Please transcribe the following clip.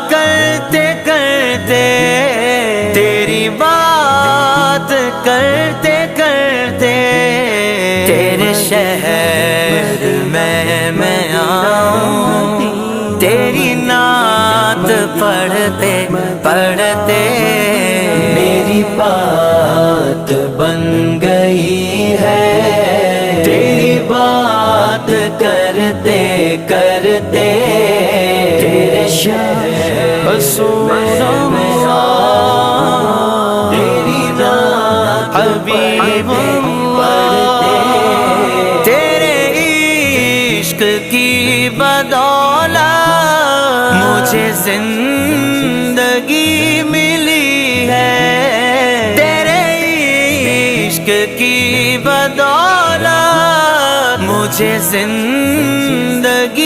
کرتے کرتے تیری بات کرتے کرتے تیرے شہر میں آؤں، تیری نعت پڑھتے پڑھتے میری بات بن گئی ہے، تیری بات کرتے کرتے تیرے شہر میں آؤں، تیری نعت حبیب پڑھتے تیرے عشق کی بدولت مجھے زندگی ملی ہے، تیرے عشق کی بدولت مجھے زندگی